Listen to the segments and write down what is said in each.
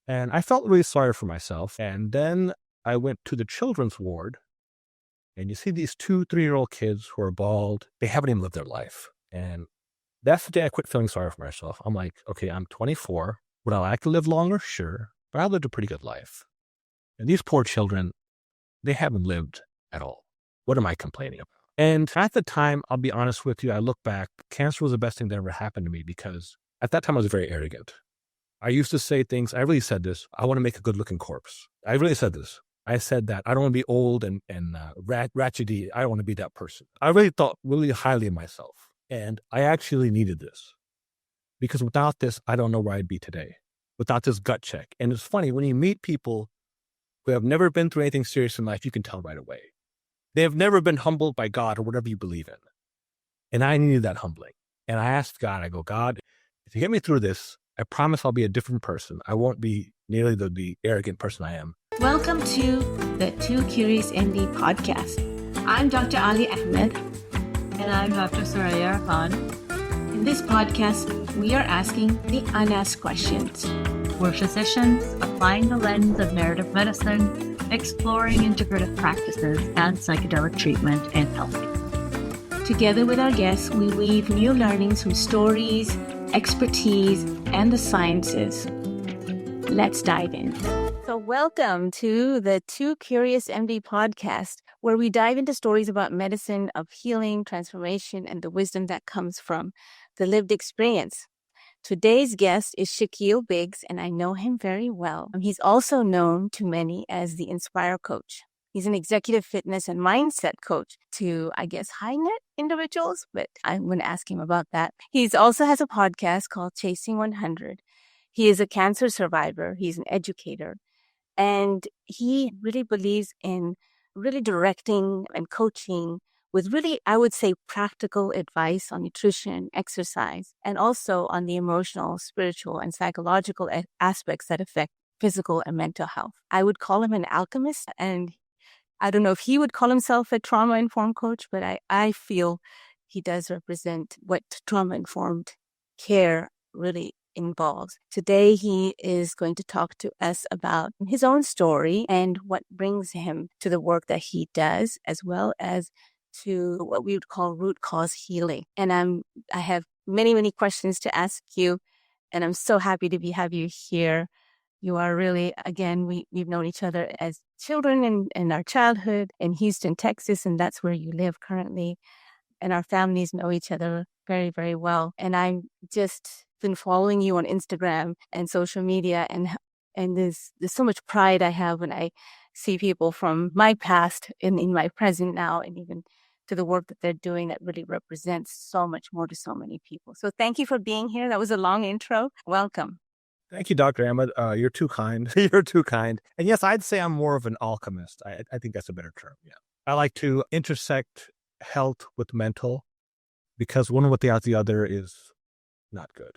And I felt really sorry for myself. And then I went to the children's ward, and you see these 2, 3-year-old kids who are bald. They haven't even lived their life. And that's the day I quit feeling sorry for myself. I'm like, okay, I'm 24. Would I like to live longer? Sure. But I lived a pretty good life. And these poor children, they haven't lived at all. What am I complaining about? And at the time, I'll be honest with you, I look back, cancer was the best thing that ever happened to me because at that time I was very arrogant. I used to say things, I really said this, I want to make a good looking corpse. I really said this. I said that I don't want to be old and ratchety. I don't want to be that person. I really thought really highly of myself. And I actually needed this because without this, I don't know where I'd be today, without this gut check. And it's funny, when you meet people who have never been through anything serious in life, you can tell right away. They have never been humbled by God or whatever you believe in. And I needed that humbling. And I asked God, I go, God, if you get me through this, I promise I'll be a different person. I won't be nearly the arrogant person I am. Welcome to the Too Curious MD podcast. I'm Dr. Alya Ahmad. And I'm Dr. Suraiya Rahman. In this podcast, we are asking the unasked questions. We're physicians applying the lens of narrative medicine, exploring integrative practices and psychedelic treatment in health. Together with our guests, we weave new learnings from stories, expertise, and the sciences. Let's dive in. So welcome to the Too Curious MD podcast, where we dive into stories about medicine, of healing, transformation, and the wisdom that comes from the lived experience. Today's guest is Shakil Biggs, and I know him very well. He's also known to many as the Inspire Coach. He's an executive fitness and mindset coach to, I guess, high net individuals, but I'm going to ask him about that. He also has a podcast called Chasing 100. He is a cancer survivor. He's an educator, and he really believes in really directing and coaching with really, I would say, practical advice on nutrition, exercise, and also on the emotional, spiritual, and psychological aspects that affect physical and mental health. I would call him an alchemist, and I don't know if he would call himself a trauma-informed coach, but I feel he does represent what trauma-informed care really involves. Today, he is going to talk to us about his own story and what brings him to the work that he does, as well as to what we would call root cause healing. And I have many, many questions to ask you, and I'm so happy to have you here. You are really, again, we've known each other as children in our childhood in Houston, Texas, and that's where you live currently. And our families know each other very, very well. And I'm just been following you on Instagram and social media, and there's so much pride I have when I see people from my past in my present now, and even to the work that they're doing that really represents so much more to so many people. So thank you for being here. That was a long intro. Welcome. Thank you, Dr. Ahmad. You're too kind. You're too kind. And yes, I'd say I'm more of an alchemist. I think that's a better term. Yeah. I like to intersect health with mental, because one without the other is not good.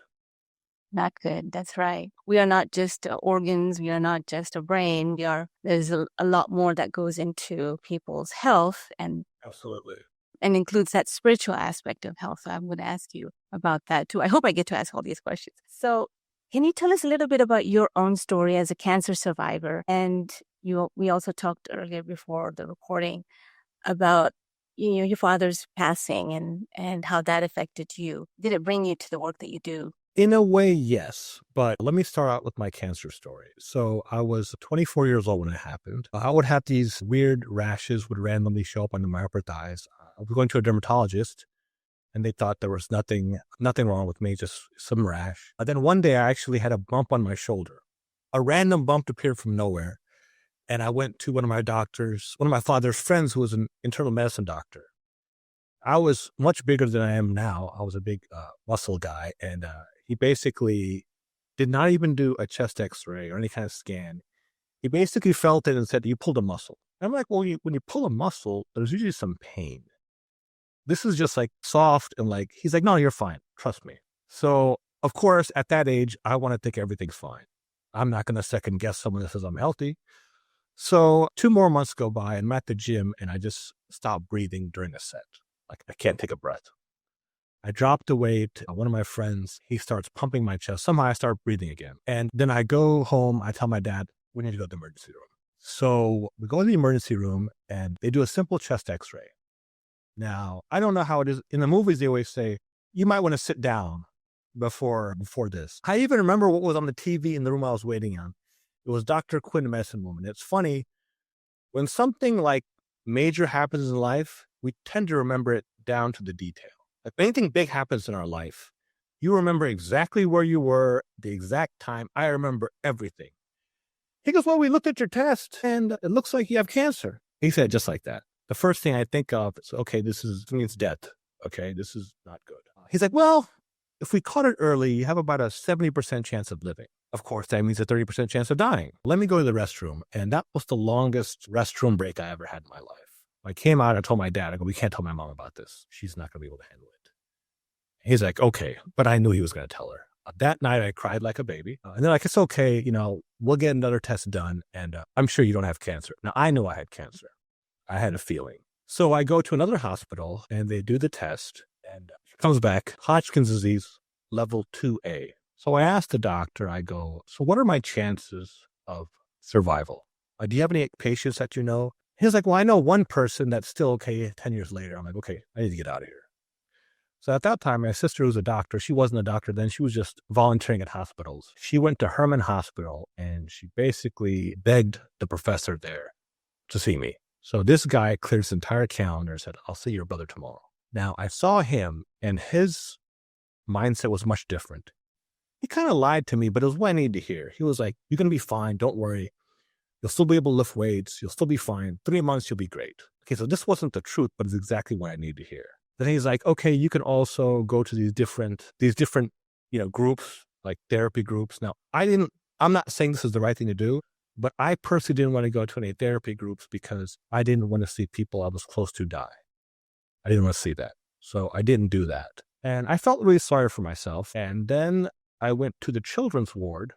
Not good. That's right. We are not just organs. We are not just a brain. There's a lot more that goes into people's health, and Absolutely. And includes that spiritual aspect of health. So I'm going to ask you about that too. I hope I get to ask all these questions. So can you tell us a little bit about your own story as a cancer survivor? And we also talked earlier before the recording about your father's passing and how that affected you. Did it bring you to the work that you do? In a way, yes. But let me start out with my cancer story. So I was 24 years old when it happened. I would have these weird rashes would randomly show up under my upper thighs. I was going to a dermatologist, and they thought there was nothing wrong with me, just some rash. And then one day I actually had a bump on my shoulder. A random bump appeared from nowhere. And I went to one of my father's friends, who was an internal medicine doctor. I was much bigger than I am now. I was a big muscle guy, and he basically did not even do a chest x-ray or any kind of scan. He basically felt it and said, you pulled a muscle. And I'm like, well, when you pull a muscle, there's usually some pain. This is just like soft, and like, he's like, no, you're fine. Trust me. So of course, at that age, I want to think everything's fine. I'm not going to second guess someone that says I'm healthy. So 2 more months go by, and I'm at the gym, and I just stop breathing during a set. Like, I can't take a breath. I dropped the weight. One of my friends, he starts pumping my chest. Somehow I start breathing again. And then I go home. I tell my dad, we need to go to the emergency room. So we go to the emergency room and they do a simple chest x-ray. Now, I don't know how it is. In the movies, they always say, you might want to sit down before this. I even remember what was on the TV in the room I was waiting on. It was Dr. Quinn, Medicine Woman. It's funny, when something like major happens in life, we tend to remember it down to the detail. If anything big happens in our life, you remember exactly where you were, the exact time. I remember everything. He goes, well, we looked at your test and it looks like you have cancer. He said just like that. The first thing I think of is, okay, this means death. Okay, this is not good. He's like, well, if we caught it early, you have about a 70% chance of living. Of course, that means a 30% chance of dying. Let me go to the restroom. And that was the longest restroom break I ever had in my life. I came out, I told my dad, I go, we can't tell my mom about this. She's not going to be able to handle it. He's like, okay. But I knew he was going to tell her. That night, I cried like a baby. And they're like, it's okay. We'll get another test done. And I'm sure you don't have cancer. Now, I knew I had cancer. I had a feeling. So I go to another hospital and they do the test. And it comes back, Hodgkin's disease, level 2A. So I asked the doctor, I go, so what are my chances of survival? Do you have any patients that you know? He's like, well, I know one person that's still okay 10 years later. I'm like, okay, I need to get out of here. So at that time, my sister was a doctor. She wasn't a doctor then. She was just volunteering at hospitals. She went to Herman Hospital and she basically begged the professor there to see me. So this guy cleared his entire calendar and said, I'll see your brother tomorrow. Now, I saw him and his mindset was much different. He kind of lied to me, but it was what I needed to hear. He was like, you're going to be fine. Don't worry. You'll still be able to lift weights. You'll still be fine. 3 months, you'll be great. Okay, so this wasn't the truth, but it's exactly what I needed to hear. Then he's like, okay, you can also go to these different, groups, like therapy groups. Now, I'm not saying this is the right thing to do, but I personally didn't want to go to any therapy groups because I didn't want to see people I was close to die. I didn't want to see that. So I didn't do that. And I felt really sorry for myself. And then I went to the children's ward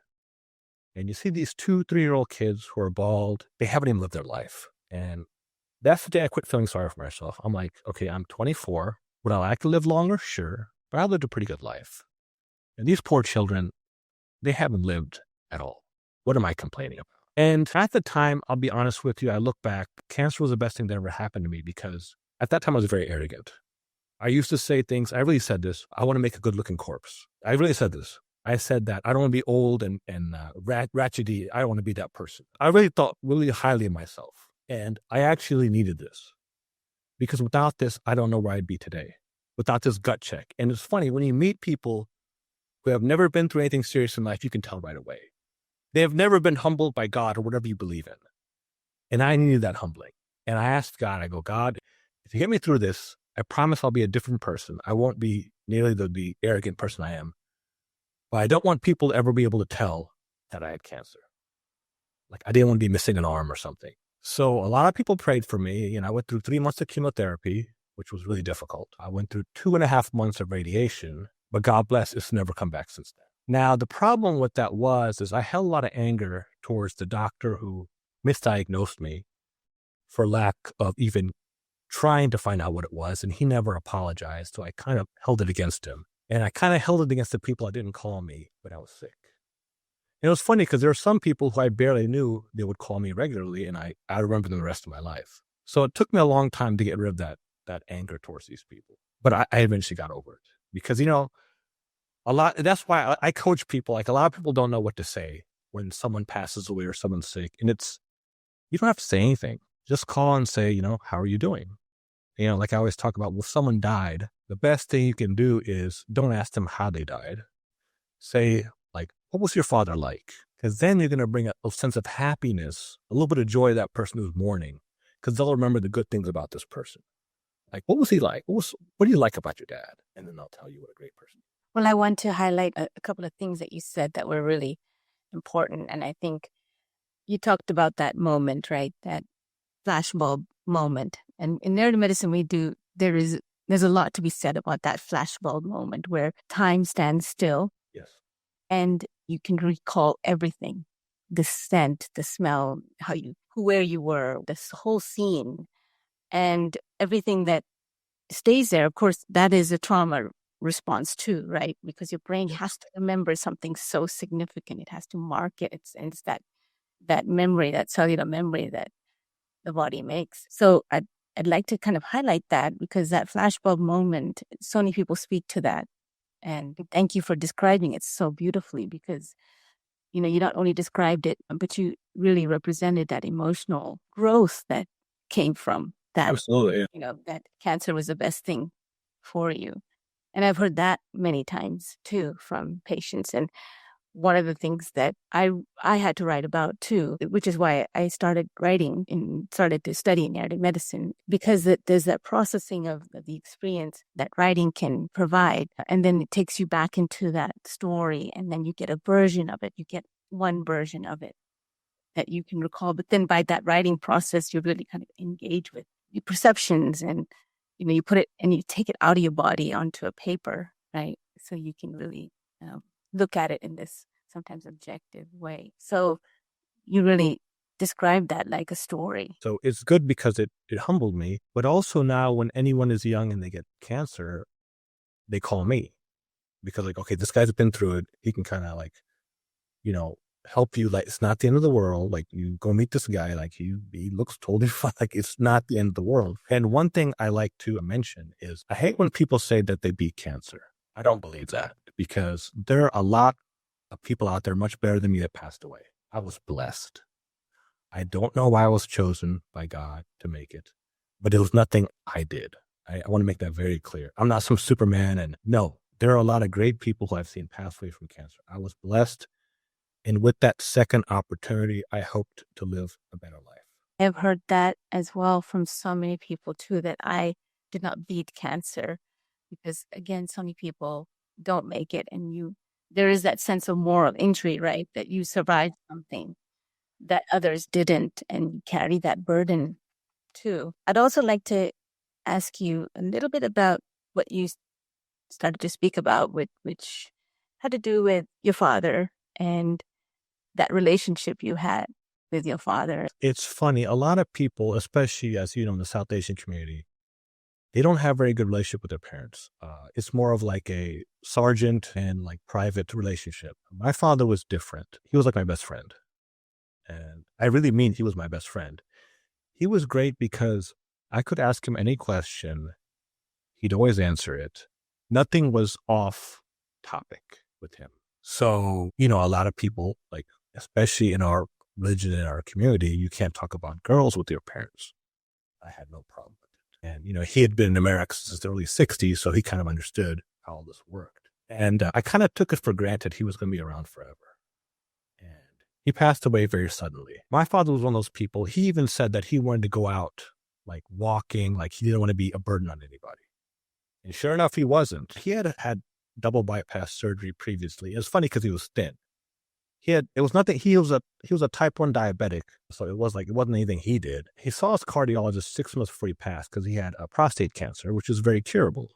and you see these 2-3-year-old kids who are bald. They haven't even lived their life. And that's the day I quit feeling sorry for myself. I'm like, okay, I'm 24. Would I like to live longer? Sure. But I lived a pretty good life. And these poor children, they haven't lived at all. What am I complaining about? And at the time, I'll be honest with you, I look back, cancer was the best thing that ever happened to me because at that time I was very arrogant. I used to say things, I really said this, I want to make a good looking corpse. I really said this. I said that I don't want to be old and ratchety. I don't want to be that person. I really thought really highly of myself. And I actually needed this because without this, I don't know where I'd be today, without this gut check. And it's funny, when you meet people who have never been through anything serious in life, you can tell right away. They have never been humbled by God or whatever you believe in. And I needed that humbling. And I asked God, I go, God, if you get me through this, I promise I'll be a different person. I won't be nearly the arrogant person I am. But I don't want people to ever be able to tell that I had cancer. Like I didn't want to be missing an arm or something. So a lot of people prayed for me. I went through 3 months of chemotherapy, which was really difficult. I went through 2.5 months of radiation, but God bless, it's never come back since then. Now, the problem with that is I held a lot of anger towards the doctor who misdiagnosed me for lack of even trying to find out what it was, and he never apologized, so I kind of held it against him. And I kind of held it against the people that didn't call me when I was sick. And it was funny because there were some people who I barely knew, they would call me regularly, and I remember them the rest of my life. So it took me a long time to get rid of that anger towards these people. But I eventually got over it because, that's why I coach people. Like a lot of people don't know what to say when someone passes away or someone's sick. And you don't have to say anything. Just call and say, how are you doing? Like I always talk about, if someone died, the best thing you can do is don't ask them how they died. Say, like, what was your father like? Because then you're going to bring a sense of happiness, a little bit of joy to that person who's mourning, because they'll remember the good things about this person. Like, what was he like? What do you like about your dad? And then they'll tell you what a great person. Well, I want to highlight a couple of things that you said that were really important. And I think you talked about that moment, right? That flashbulb moment. And in narrative medicine, there's a lot to be said about that flashbulb moment where time stands still. Yes. And you can recall everything, the scent, the smell, where you were, this whole scene, and everything that stays there. Of course, that is a trauma response too, right? Because your brain has to remember something so significant. It has to mark it. It's that memory, that cellular memory that the body makes. So I'd like to kind of highlight that, because that flashbulb moment, so many people speak to that. And thank you for describing it so beautifully, because, you not only described it, but you really represented that emotional growth that came from that. Absolutely. That cancer was the best thing for you. And I've heard that many times too from patients. And one of the things that I had to write about too, which is why I started writing and started to study narrative medicine, because there's that processing of the experience that writing can provide. And then it takes you back into that story, and then you get a version of it. You get one version of it that you can recall. But then by that writing process, you really kind of engage with your perceptions, and, you put it and you take it out of your body onto a paper, right? So you can really look at it in this sometimes objective way. So you really describe that like a story. So it's good because it humbled me. But also now when anyone is young and they get cancer, they call me. Because like, okay, this guy's been through it. He can kind of like, help you. Like, it's not the end of the world. Like, you go meet this guy. Like, he looks totally fine. Like, it's not the end of the world. And one thing I like to mention is I hate when people say that they beat cancer. I don't believe that, because there are a lot of people out there much better than me that passed away. I was blessed. I don't know why I was chosen by God to make it, but it was nothing I did. I want to make that very clear. I'm not some Superman. And no, there are a lot of great people who I've seen pass away from cancer. I was blessed. And with that second opportunity, I hoped to live a better life. I've heard that as well from so many people too, that I did not beat cancer, because again, so many people don't make it, and there is that sense of moral injury, right? That you survived something that others didn't, and you carry that burden too. I'd also like to ask you a little bit about what you started to speak about, which had to do with your father and that relationship you had with your father. It's funny. A lot of people, especially as you know, in the South Asian community, they don't have a very good relationship with their parents. It's more of like a sergeant and like private relationship. My father was different. He was like my best friend. And I really mean he was my best friend. He was great because I could ask him any question. He'd always answer it. Nothing was off topic with him. So, a lot of people, like, especially in our religion, in our community, you can't talk about girls with your parents. I had no problem with it. And, he had been in America since the early 60s, so he kind of understood how all this worked. And I kind of took it for granted he was going to be around forever. And he passed away very suddenly. My father was one of those people. He even said that he wanted to go out, like walking, like he didn't want to be a burden on anybody. And sure enough, he wasn't. He had double bypass surgery previously. It was funny because he was thin. He was a type 1 diabetic, so it wasn't anything he did. He saw his cardiologist 6 months before he passed because he had a prostate cancer, which is very curable.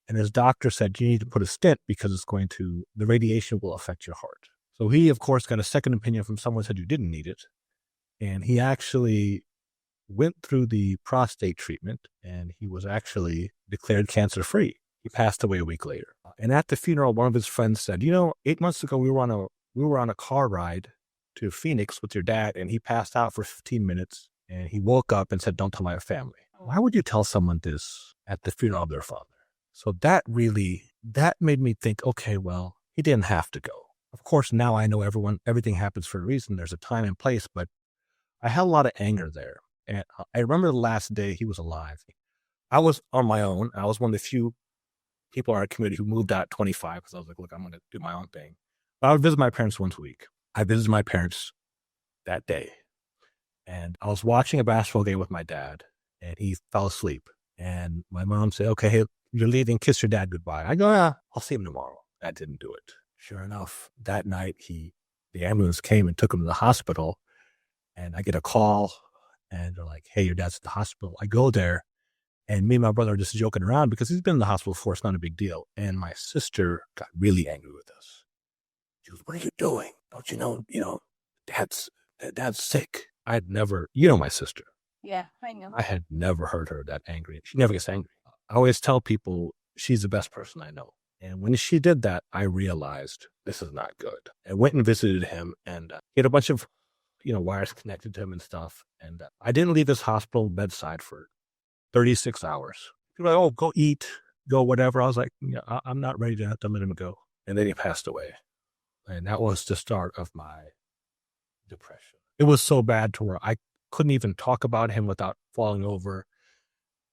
And his doctor said, you need to put a stent because the radiation will affect your heart. So he, of course, got a second opinion from someone who said you didn't need it. And he actually went through the prostate treatment, and he was actually declared cancer-free. He passed away a week later. And at the funeral, one of his friends said, 8 months ago, we were on a car ride to Phoenix with your dad, and he passed out for 15 minutes, and he woke up and said, don't tell my family. Why would you tell someone this at the funeral of their father? So that made me think, okay, well, he didn't have to go. Of course, now I know everything happens for a reason. There's a time and place, but I had a lot of anger there. And I remember the last day he was alive. I was on my own. I was one of the few people in our community who moved out at 25 because I was like, look, I'm going to do my own thing. But I would visit my parents once a week. I visited my parents that day. And I was watching a basketball game with my dad, and he fell asleep. And my mom said, okay, hey, you're leaving, kiss your dad goodbye. I go, yeah, I'll see him tomorrow. That didn't do it. Sure enough, that night, the ambulance came and took him to the hospital. And I get a call, and they're like, hey, your dad's at the hospital. I go there, and me and my brother are just joking around because he's been in the hospital before. It's not a big deal. And my sister got really angry with us. She goes, what are you doing? Don't you know, dad's sick. I had never, my sister. Yeah, I know. I had never heard her that angry. She never gets angry. I always tell people, she's the best person I know. And when she did that, I realized this is not good. I went and visited him, and he had a bunch of, wires connected to him and stuff. And I didn't leave his hospital bedside for 36 hours. People were like, oh, go eat, go whatever. I was like, I'm not ready to have to let him go. And then he passed away. And that was the start of my depression. It was so bad to where I couldn't even talk about him without falling over.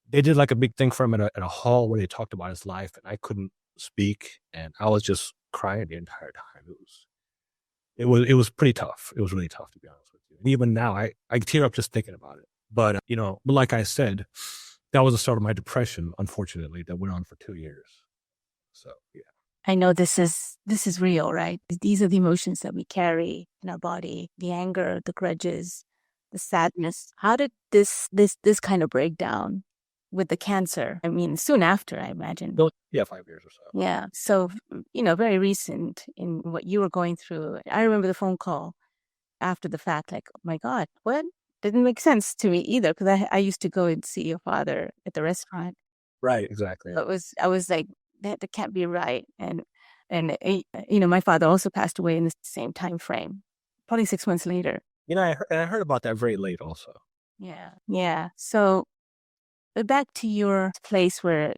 They did like a big thing for him at a hall where they talked about his life, and I couldn't speak, and I was just crying the entire time. It was pretty tough. It was really tough, to be honest with you. And even now, I tear up just thinking about it. But but like I said, that was the start of my depression. Unfortunately, that went on for 2 years. So yeah. I know this is real, right? These are the emotions that we carry in our body: the anger, the grudges, the sadness. How did this kind of break down with the cancer? I mean, soon after, I imagine. Yeah, 5 years or so. Yeah. So, very recent in what you were going through. I remember the phone call after the fact, like, oh my God, what? Didn't make sense to me either, because I used to go and see your father at the restaurant. Right, exactly. I was like, that can't be right. And my father also passed away in the same time frame, probably 6 months later. I heard about that very late also. Yeah. Yeah. So back to your place where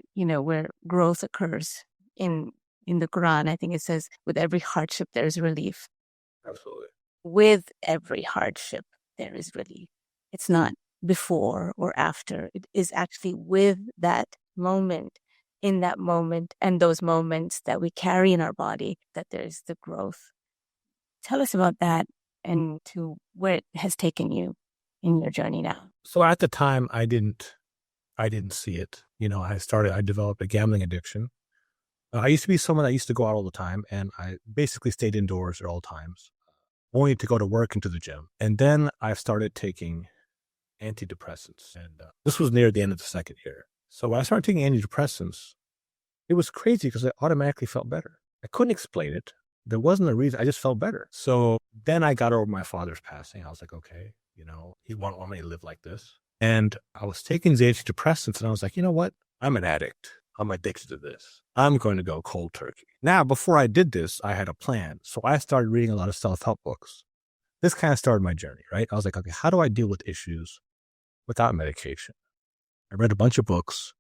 growth occurs in the Quran. I think it says, with every hardship, there is relief. Absolutely. With every hardship, there is relief. It's not before or after. It is actually with that moment, in that moment, and those moments that we carry in our body, that there's the growth. Tell us about that and to where it has taken you in your journey now. So at the time, I didn't see it. I developed a gambling addiction. I used to be someone that used to go out all the time, and I basically stayed indoors at all times, only to go to work and to the gym. And then I started taking antidepressants, and this was near the end of the second year. So when I started taking antidepressants, it was crazy because I automatically felt better. I couldn't explain it. There wasn't a reason. I just felt better. So then I got over my father's passing. I was like, okay, he won't want me to live like this. And I was taking these antidepressants, and I was like, you know what? I'm an addict. I'm addicted to this. I'm going to go cold turkey. Now, before I did this, I had a plan. So I started reading a lot of self-help books. This kind of started my journey, right? I was like, okay, how do I deal with issues without medication? I read a bunch of books,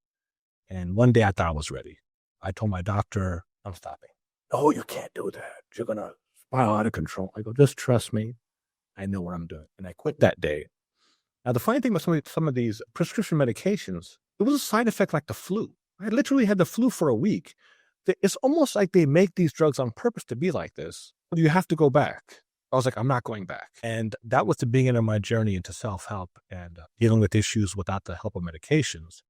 and one day I thought I was ready. I told my doctor, I'm stopping. No, you can't do that. You're going to spiral out of control. I go, just trust me. I know what I'm doing. And I quit that day. Now, the funny thing about some of these prescription medications, it was a side effect like the flu. I literally had the flu for a week. It's almost like they make these drugs on purpose to be like this. You have to go back. I was like, I'm not going back. And that was the beginning of my journey into self-help and dealing with issues without the help of medications.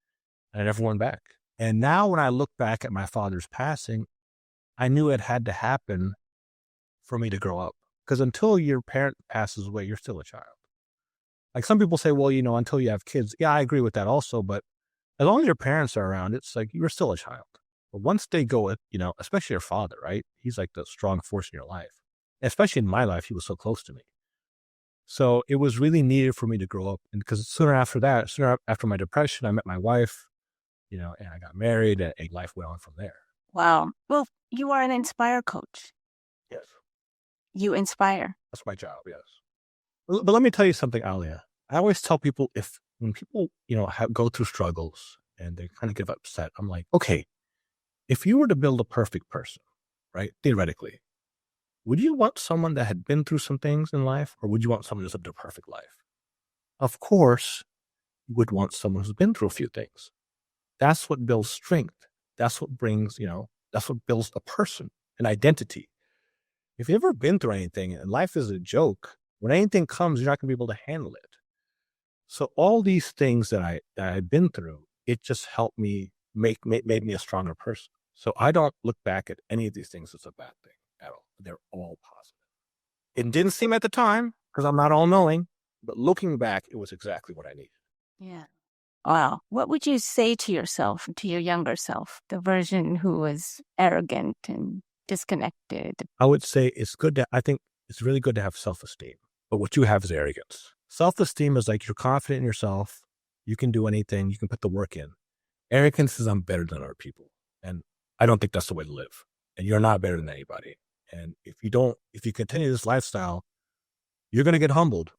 And I never went back. And now when I look back at my father's passing, I knew it had to happen for me to grow up. Because until your parent passes away, you're still a child. Like some people say, well, until you have kids. Yeah, I agree with that also. But as long as your parents are around, it's like you're still a child. But once they go, especially your father, right? He's like the strong force in your life. Especially in my life, he was so close to me. So it was really needed for me to grow up. And because sooner after my depression, I met my wife, and I got married, and life went on from there. Wow. Well, you are an Inspire coach. Yes. You inspire. That's my job, yes. But let me tell you something, Alya. I always tell people when people, go through struggles and they kind of get upset, I'm like, okay, if you were to build a perfect person, right, theoretically, would you want someone that had been through some things in life, or would you want someone who's lived a perfect life? Of course, you would want someone who's been through a few things. That's what builds strength. That's what brings, that's what builds a person, an identity. If you've ever been through anything and life is a joke, when anything comes, you're not going to be able to handle it. So all these things that I've been through, it just helped me made me a stronger person. So I don't look back at any of these things as a bad thing at all. They're all positive. It didn't seem at the time because I'm not all knowing, but looking back, it was exactly what I needed. Yeah. Wow. What would you say to yourself, to your younger self, the version who was arrogant and disconnected? I would say I think it's really good to have self-esteem, but what you have is arrogance. Self-esteem is like you're confident in yourself. You can do anything. You can put the work in. Arrogance is I'm better than other people. And I don't think that's the way to live. And you're not better than anybody. And if you continue this lifestyle, you're going to get humbled.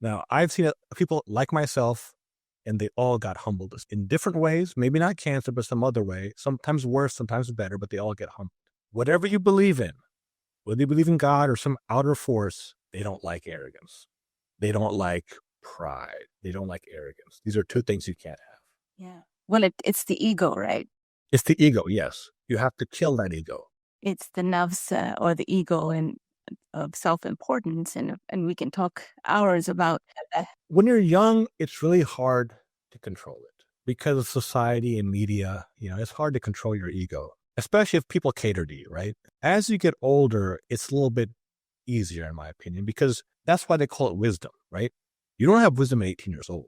Now, I've seen people like myself, and they all got humbled in different ways, maybe not cancer, but some other way, sometimes worse, sometimes better, but they all get humbled. Whatever you believe in, whether you believe in God or some outer force, they don't like arrogance. They don't like pride. They don't like arrogance. These are two things you can't have. Yeah. Well, it's the ego, right? It's the ego, yes. You have to kill that ego. It's the nafs or the ego and of self-importance, and we can talk hours about that. When you're young, it's really hard to control it because of society and media. It's hard to control your ego, especially if people cater to you, right? As you get older, it's a little bit easier, in my opinion, because that's why they call it wisdom, right? You don't have wisdom at 18 years old,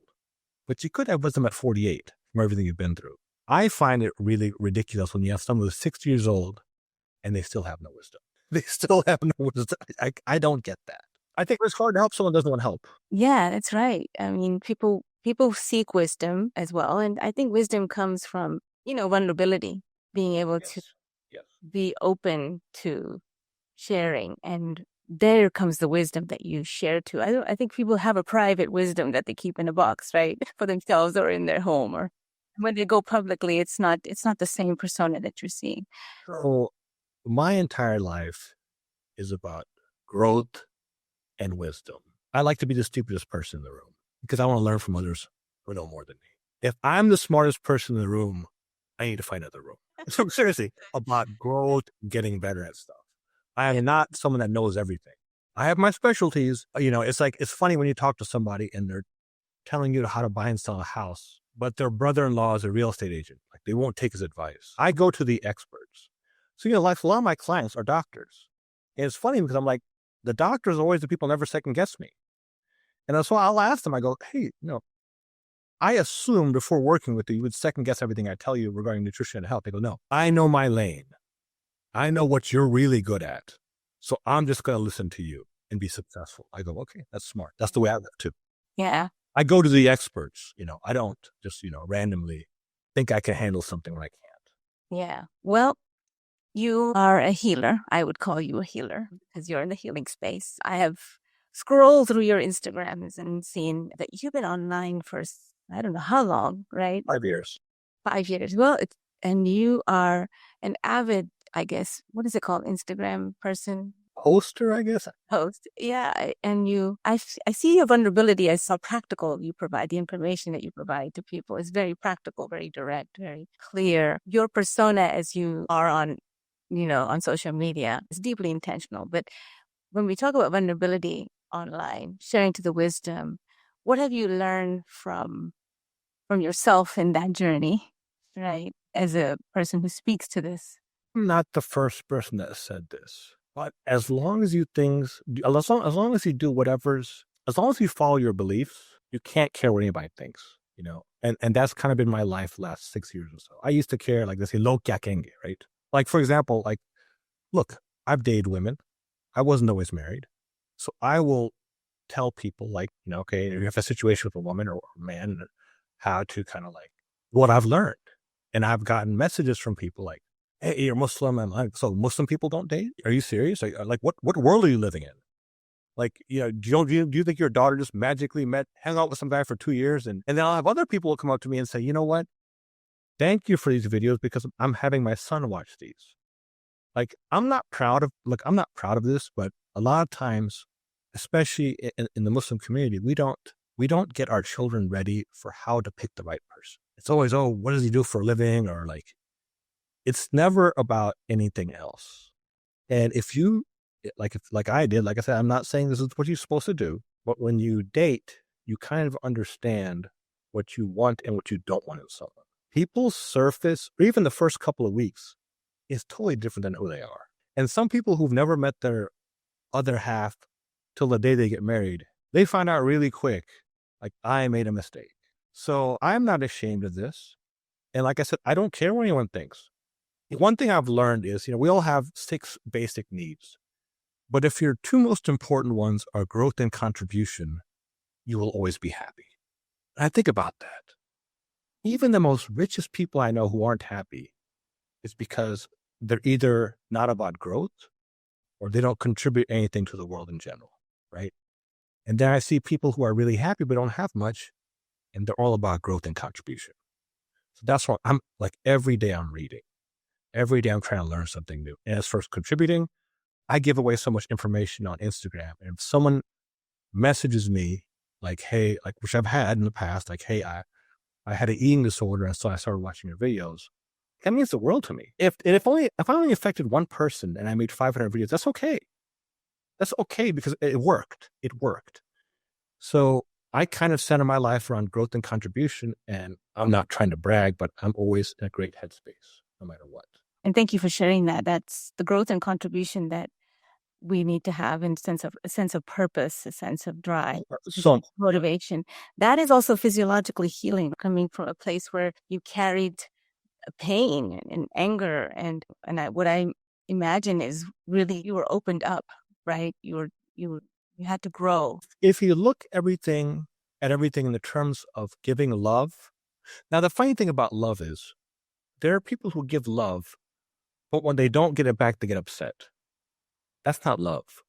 but you could have wisdom at 48 from everything you've been through. I find it really ridiculous when you have someone who's 60 years old and they still have no wisdom. They still have no wisdom. I don't get that. I think it's hard to help someone who doesn't want help. Yeah, that's right. I mean, people seek wisdom as well. And I think wisdom comes from, vulnerability, being able to be open to sharing. And there comes the wisdom that you share too. I think people have a private wisdom that they keep in a box, right? For themselves or in their home, or when they go publicly, it's not the same persona that you're seeing. So my entire life is about growth and wisdom. I like to be the stupidest person in the room because I want to learn from others who know more than me. If I'm the smartest person in the room, I need to find another room. So seriously, about growth, getting better at stuff. I am not someone that knows everything. I have my specialties. It's funny when you talk to somebody and they're telling you how to buy and sell a house, but their brother-in-law is a real estate agent. Like, they won't take his advice. I go to the experts. So, like, a lot of my clients are doctors. And it's funny because I'm like, the doctors are always the people who never second guess me. And so I'll ask them, I go, hey, I assumed before working with you would second guess everything I tell you regarding nutrition and health. They go, no, I know my lane. I know what you're really good at. So I'm just going to listen to you and be successful. I go, okay, that's smart. That's the way I live too. Yeah. I go to the experts. I don't just, randomly think I can handle something when I can't. Yeah. Well, you are a healer. I would call you a healer because you're in the healing space. I have scrolled through your Instagrams and seen that you've been online for, I don't know how long, right? 5 years. 5 years. Well, and you are an avid, I guess, what is it called? Instagram person? Poster, I guess. Host. Yeah. And I see your vulnerability as how practical you provide. The information that you provide to people is very practical, very direct, very clear. Your persona as you are on social media is deeply intentional. But when we talk about vulnerability online, sharing to the wisdom, what have you learned from yourself in that journey, right? As a person who speaks to this. I'm not the first person that said this, but as long as you do as long as you follow your beliefs, you can't care what anybody thinks, and that's kind of been my life the last 6 years or so. I used to care, like they say, lo kya kenge, right? Like, for example, look, I've dated women. I wasn't always married. So I will tell people okay, if you have a situation with a woman or a man, how to kind of what I've learned. And I've gotten messages from people like, hey, you're Muslim. I'm like, so Muslim people don't date? Are you serious? What world are you living in? Do you think your daughter just magically hung out with some guy for 2 years? And then I'll have other people who come up to me and say, you know what? Thank you for these videos because I'm having my son watch these. I'm not proud of this, but a lot of times, especially in the Muslim community, we don't get our children ready for how to pick the right person. It's always, oh, what does he do for a living? Or it's never about anything else. And if you, I did, like I said, I'm not saying this is what you're supposed to do, but when you date, you kind of understand what you want and what you don't want in someone. People's surface, or even the first couple of weeks, is totally different than who they are. And some people who've never met their other half till the day they get married, they find out really quick, I made a mistake. So I'm not ashamed of this. And like I said, I don't care what anyone thinks. One thing I've learned is, we all have 6 basic needs. But if your 2 most important ones are growth and contribution, you will always be happy. And I think about that. Even the most richest people I know who aren't happy, is because they're either not about growth or they don't contribute anything to the world in general, right? And then I see people who are really happy but don't have much, and they're all about growth and contribution. So that's why I'm like, every day I'm reading. Every day I'm trying to learn something new. And as for contributing, I give away so much information on Instagram. And if someone messages me like, hey, like, which I've had in the past, like, hey, I had an eating disorder, and so I started watching your videos. That means the world to me. If I only affected one person and I made 500 videos, that's okay. That's okay because it worked. It worked. So I kind of center my life around growth and contribution, and I'm not trying to brag, but I'm always in a great headspace, no matter what. And thank you for sharing that. That's the growth and contribution that we need to have in a sense of purpose, a sense of drive, So motivation. That is also physiologically healing, coming from a place where you carried pain and anger, and what I imagine is really you were opened up, right? You had to grow. if you look at everything in the terms of giving love, now the funny thing about love is there are people who give love, but when they don't get it back, they get upset. That's not love.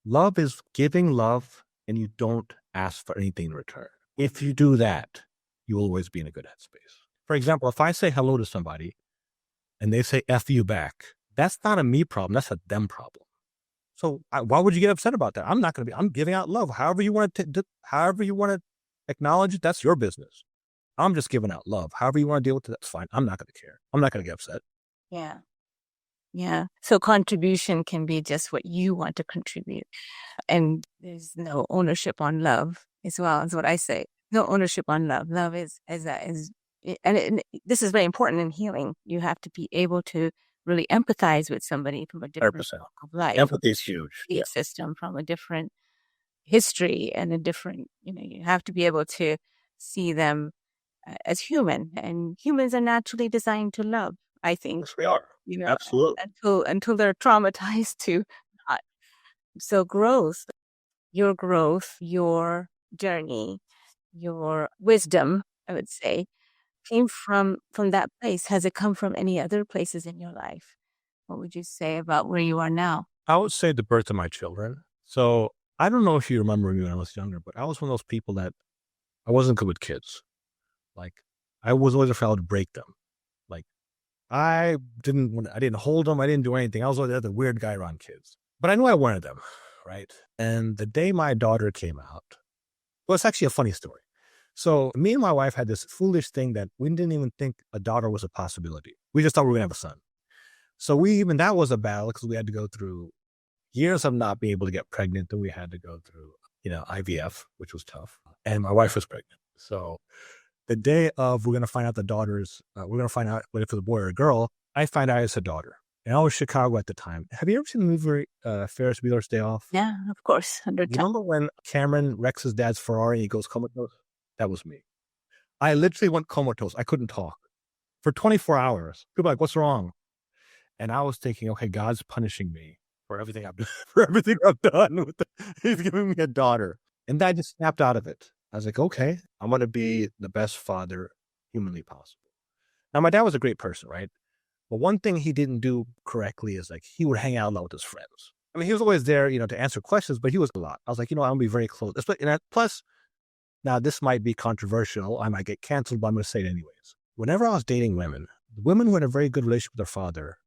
Love is giving love and you don't ask for anything in return. If you do that, you will always be in a good headspace. For example, if I say hello to somebody and they say F you back, that's not a me problem. That's a them problem. So why would you get upset about that? I'm giving out love. However you want to acknowledge it, that's your business. I'm just giving out love. However you want to deal with it, that's fine. I'm not going to care. I'm not going to get upset. Yeah. Yeah. So contribution can be just what you want to contribute. And there's no ownership on love as well, is what I say. No ownership on love. Love is this is very important in healing. You have to be able to really empathize with somebody from a different 100%. walk of life. Empathy is huge. Belief system, from a different history and a different, you have to be able to see them as human, and humans are naturally designed to love, I think. Yes, we are. Absolutely. Until they're traumatized to not. So growth, your journey, your wisdom, I would say, came from that place. Has it come from any other places in your life? What would you say about where you are now? I would say the birth of my children. So I don't know if you remember me when I was younger, but I was one of those people that I wasn't good with kids. Like, I was always afraid to break them. Like, I didn't hold them. I didn't do anything. I was always the weird guy around kids. But I knew I wanted them, right? And the day my daughter came out, well, it's actually a funny story. So me and my wife had this foolish thing that we didn't even think a daughter was a possibility. We just thought we were going to have a son. So that was a battle because we had to go through years of not being able to get pregnant. Then we had to go through, IVF, which was tough. And my wife was pregnant. So the day of we're going to find out we're going to find out whether it's a boy or a girl, I find out it's a daughter. And I was in Chicago at the time. Have you ever seen the movie Ferris Bueller's Day Off? Yeah, of course. 100 times. Remember when Cameron wrecks his dad's Ferrari and he goes comatose? That was me. I literally went comatose. I couldn't talk for 24 hours. People were like, what's wrong? And I was thinking, okay, God's punishing me for everything I've done. He's giving me a daughter. And I just snapped out of it. I was like, okay, I'm going to be the best father humanly possible. Now, my dad was a great person, right? But one thing he didn't do correctly is like he would hang out a lot with his friends. I mean, he was always there, to answer questions, but he was a lot. I was like, I'm going to be very close. Plus, now this might be controversial. I might get canceled, but I'm going to say it anyways. Whenever I was dating women, the women who had a very good relationship with their father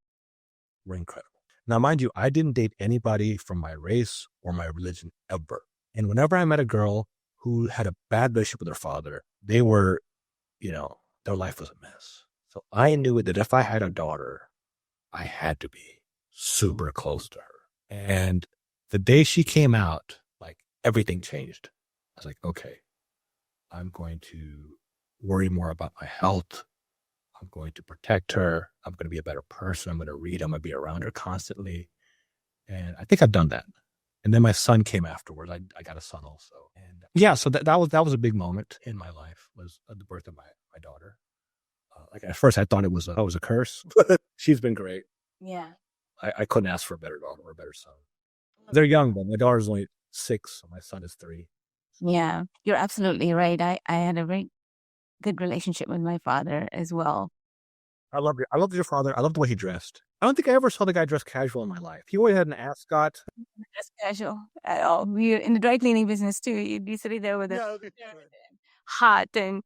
were incredible. Now, mind you, I didn't date anybody from my race or my religion ever. And whenever I met a girl who had a bad relationship with their father, they were, their life was a mess. So I knew that if I had a daughter, I had to be super close to her. And the day she came out, like, everything changed. I was like, okay, I'm going to worry more about my health. I'm going to protect her. I'm going to be a better person. I'm going to read. I'm going to be around her constantly. And I think I've done that. And then my son came afterwards. I got a son also. And yeah, so that was a big moment in my life, was the birth of my daughter. Like, at first I thought it was a curse, but she's been great. Yeah. I couldn't ask for a better daughter or a better son. They're young, but my daughter's only 6, so my son is 3. Yeah, you're absolutely right. I had a very good relationship with my father as well. I loved your father. I loved the way he dressed. I don't think I ever saw the guy dressed casual in my life. He always had an ascot. That's casual at all. We're in the dry cleaning business too. You'd be sitting there with a hat and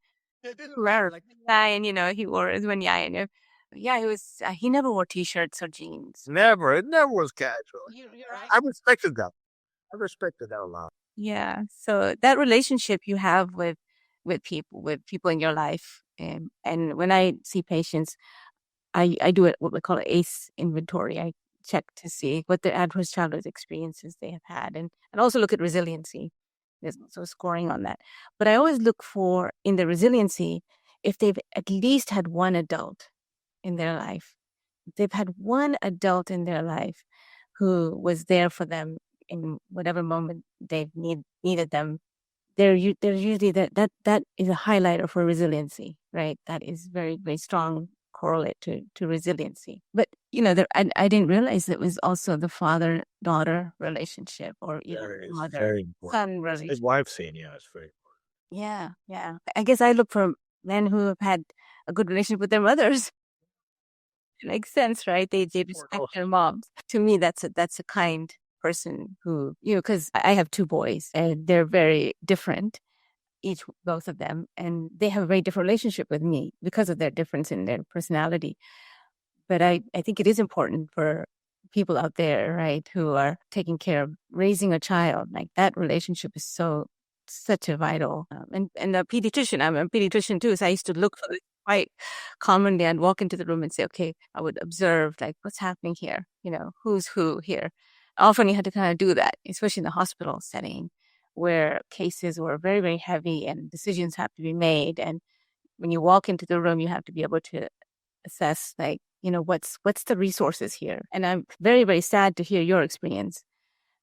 rare tie, and he wore his one and he was he never wore t-shirts or jeans. Never. It never was casual. You're right. I respected that. I respected that a lot. Yeah. So that relationship you have with people in your life, and when I see patients, I do what we call an ACE inventory. I check to see what their adverse childhood experiences they have had, and also look at resiliency. There's also scoring on that. But I always look for, in the resiliency, if they've at least had one adult in their life. If they've had one adult in their life who was there for them in whatever moment they've needed them, there's usually that is a highlighter for resiliency, right? That is very, very strong correlate to resiliency. But I didn't realize it was also the father-daughter relationship, or mother-son relationship. His wife scene, yeah, it's very important. Yeah. I guess I look for men who have had a good relationship with their mothers. It makes sense, right? They respect their moms. To me, that's a kind person who, because I have 2 boys and they're very different, both of them, and they have a very different relationship with me because of their difference in their personality. But I think it is important for people out there, right, who are taking care of raising a child. Like, that relationship is such a vital. And a pediatrician, I'm a pediatrician too, so I used to look for it quite commonly. I'd walk into the room and say, okay, I would observe, like, what's happening here? Who's who here? Often you had to kind of do that, especially in the hospital setting, where cases were very, very heavy and decisions have to be made. And when you walk into the room, you have to be able to assess, like, what's the resources here. And I'm very, very sad to hear your experience,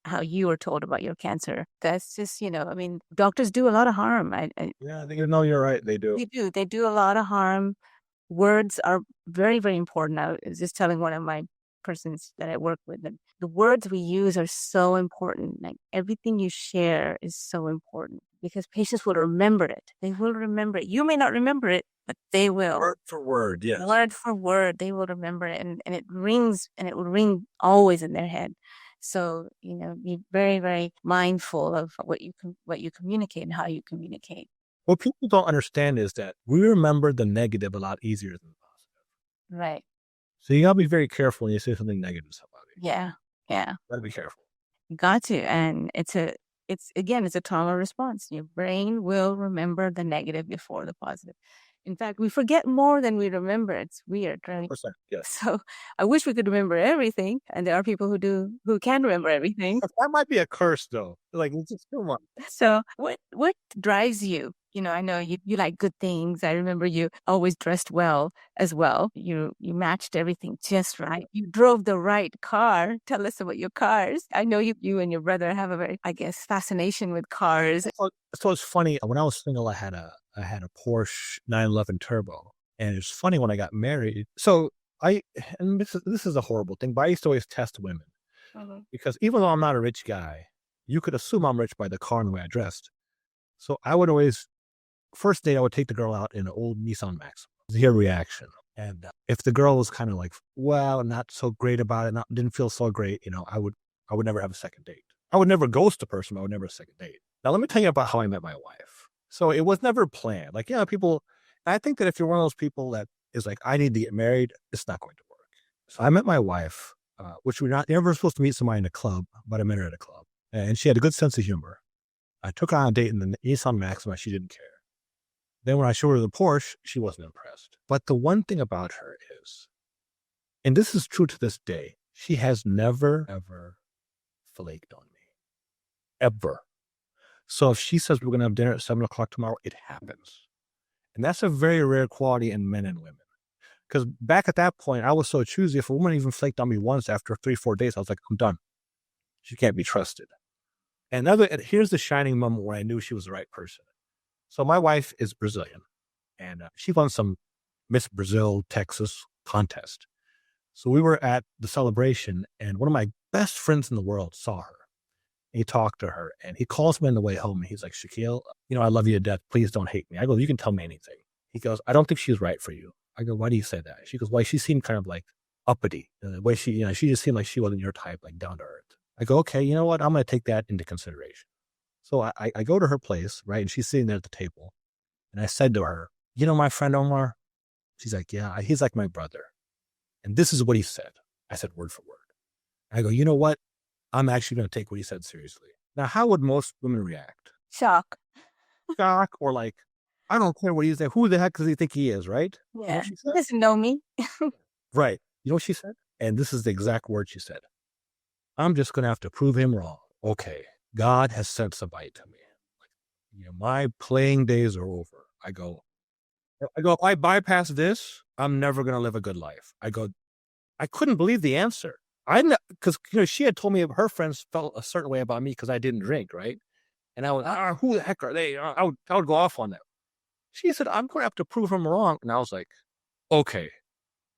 how you were told about your cancer. That's just, doctors do a lot of harm. Yeah, you're right. They do. They do a lot of harm. Words are very, very important. I was just telling one of my persons that I work with, that the words we use are so important. Like, everything you share is so important, because patients will remember it. They will remember it. You may not remember it, but they will. Word for word, yes. Word for word, they will remember it, and it rings, and it will ring always in their head. So, be very, very mindful of what you communicate and how you communicate. What people don't understand is that we remember the negative a lot easier than the positive. Right. So you gotta be very careful when you say something negative to somebody. Yeah. Gotta be careful. You got to, and it's a trauma response. Your brain will remember the negative before the positive. In fact, we forget more than we remember. It's weird, right? 100%, yes. So I wish we could remember everything, and there are people who can remember everything. That might be a curse, though. Like, it's just too much. So what drives you? I know you like good things. I remember you always dressed well as well. You matched everything just right. You drove the right car. Tell us about your cars. I know you and your brother have a very, I guess, fascination with cars. So it's funny. When I was single, I had a Porsche 911 Turbo, and it's funny when I got married. So this is a horrible thing, but I used to always test women, because even though I'm not a rich guy, you could assume I'm rich by the car and the way I dressed. So I would always, first date, I would take the girl out in an old Nissan Maxima to hear reaction. And if the girl was kind of like, well, not so great about it, didn't feel so great, I would never have a second date. I would never ghost a person, but I would never have a second date. Now, let me tell you about how I met my wife. So it was never planned. Like, people, I think that if you're one of those people that is like, I need to get married, it's not going to work. So I met my wife, which you're never supposed to meet somebody in a club, but I met her at a club. And she had a good sense of humor. I took her on a date in the Nissan Maxima. She didn't care. Then when I showed her the Porsche, she wasn't impressed. But the one thing about her is, and this is true to this day, she has never, ever flaked on me. Ever. So if she says we're going to have dinner at 7 o'clock tomorrow, it happens. And that's a very rare quality in men and women. Because back at that point, I was so choosy. If a woman even flaked on me once after 3-4 days, I was like, I'm done. She can't be trusted. And here's the shining moment where I knew she was the right person. So my wife is Brazilian, and she won some Miss Brazil, Texas contest. So we were at the celebration, and one of my best friends in the world saw her. He talked to her, and he calls me on the way home, and he's like, Shakil, I love you to death. Please don't hate me. I go, you can tell me anything. He goes, I don't think she's right for you. I go, why do you say that? She goes, well, she seemed kind of like uppity. The way she, she just seemed like she wasn't your type, like down to earth. I go, okay, you know what? I'm going to take that into consideration. So I go to her place, right? And she's sitting there at the table. And I said to her, you know, my friend Omar? She's like, yeah, he's like my brother. And this is what he said. I said word for word. I go, you know what? I'm actually going to take what he said seriously. Now, how would most women react? Shock. Shock or like, I don't care what he said. Who the heck does he think he is, right? Yeah. You know what she said? He doesn't know me. Right. You know what she said? And this is the exact word she said. I'm just going to have to prove him wrong. Okay. God has sent somebody to me. You know, my playing days are over. I go, if I bypass this, I'm never going to live a good life. I go, I couldn't believe the answer. Because, she had told me her friends felt a certain way about me because I didn't drink, right? And I was, who the heck are they? I would go off on them. She said, I'm going to have to prove them wrong. And I was like, okay,